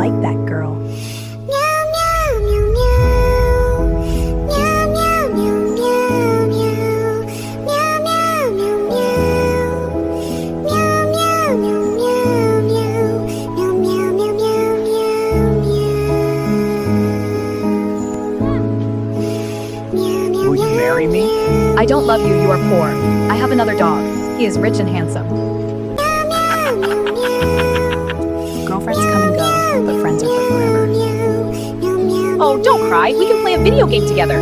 like that girl. Will you marry me? I don't love you, you are poor. I have another dog. He is rich and handsome. Girlfriends come and go, but friends are for forever. Oh, don't cry. We can play a video game together.